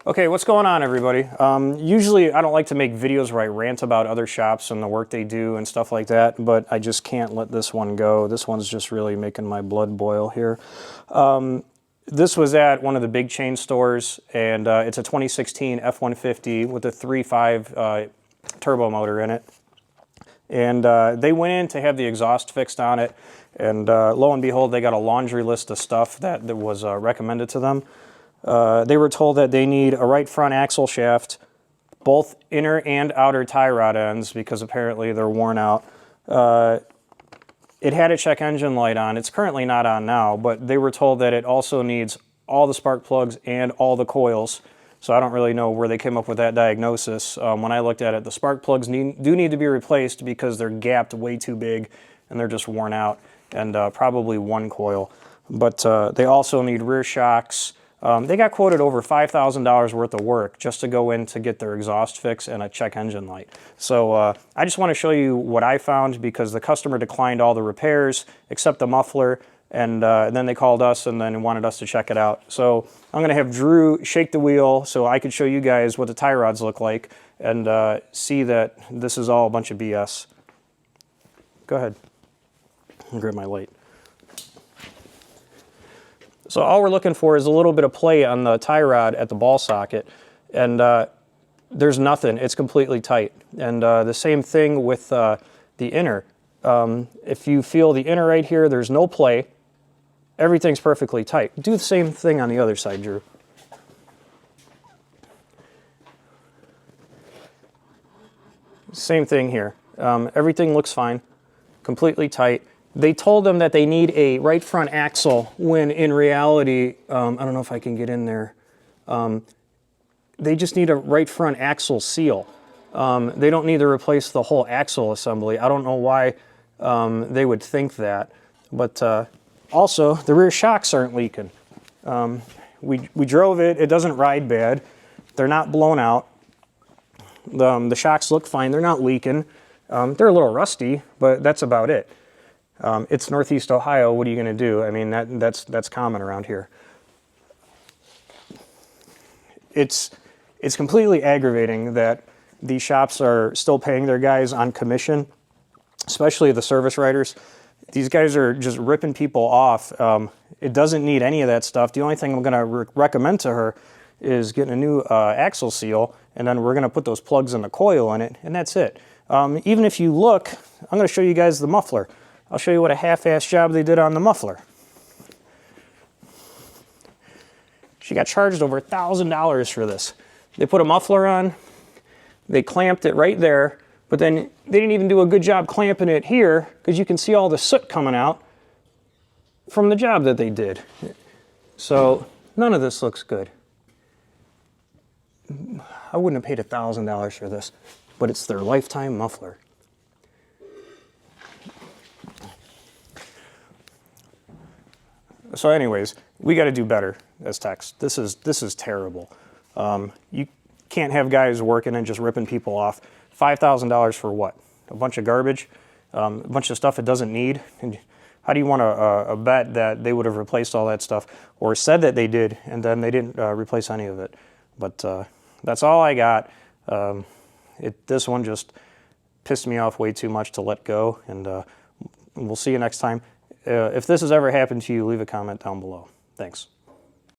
Okay, what's going on, everybody? Usually I don't like to make videos where I rant about other shops and the work they do and stuff like that, but I just can't let this one go. This one's just really making my blood boil here. This was at one of the big chain stores, and it's a 2016 F-150 with a 3.5 turbo motor in it. And they went in to have the exhaust fixed on it, and lo and behold, they got a laundry list of stuff that was recommended to them. They were told that they need a right front axle shaft, both inner and outer tie rod ends, because apparently they're worn out. It had a check engine light on. It's currently not on now, but they were told that it also needs all the spark plugs and all the coils. So I don't really know where they came up with that diagnosis. When I looked at it, the spark plugs do need to be replaced because they're gapped way too big and they're just worn out, and probably one coil. But they also need rear shocks. They got quoted over $5,000 worth of work just to go in to get their exhaust fix and a check engine light. So I just want to show you what I found, because the customer declined all the repairs except the muffler, and then they called us and then wanted us to check it out. So I'm going to have Drew shake the wheel so I could show you guys what the tie rods look like and see that this is all a bunch of BS. Go ahead. I'll grab my light. So all we're looking for is a little bit of play on the tie rod at the ball socket, and there's nothing. It's completely tight. And the same thing with the inner. If you feel the inner right here, there's no play. Everything's perfectly tight. Do the same thing on the other side, Drew. Same thing here. Everything looks fine, completely tight. They told them that they need a right front axle, when in reality, I don't know if I can get in there. They just need a right front axle seal. They don't need to replace the whole axle assembly. I don't know why they would think that. But also, the rear shocks aren't leaking. We drove it. It doesn't ride bad. They're not blown out. The shocks look fine. They're not leaking. They're a little rusty, but that's about it. It's Northeast Ohio. What are you going to do? I mean, that's common around here. It's completely aggravating that these shops are still paying their guys on commission, especially the service writers. These guys are just ripping people off. It doesn't need any of that stuff. The only thing I'm going to recommend to her is getting a new axle seal, and then we're going to put those plugs in the coil in it, and that's it. Even if you look, I'm going to show you guys the muffler. I'll show you what a half-ass job they did on the muffler. She got charged over $1,000 for this. They put a muffler on, they clamped it right there, but then they didn't even do a good job clamping it here, because you can see all the soot coming out from the job that they did. So none of this looks good. I wouldn't have paid $1,000 for this, but it's their lifetime muffler. So anyways, we got to do better as techs. This is terrible. You can't have guys working and just ripping people off. $5,000 for what? A bunch of garbage? A bunch of stuff it doesn't need? And how do you want to bet that they would have replaced all that stuff, or said that they did, and then they didn't replace any of it? But that's all I got. This one just pissed me off way too much to let go, and we'll see you next time. If this has ever happened to you, leave a comment down below. Thanks.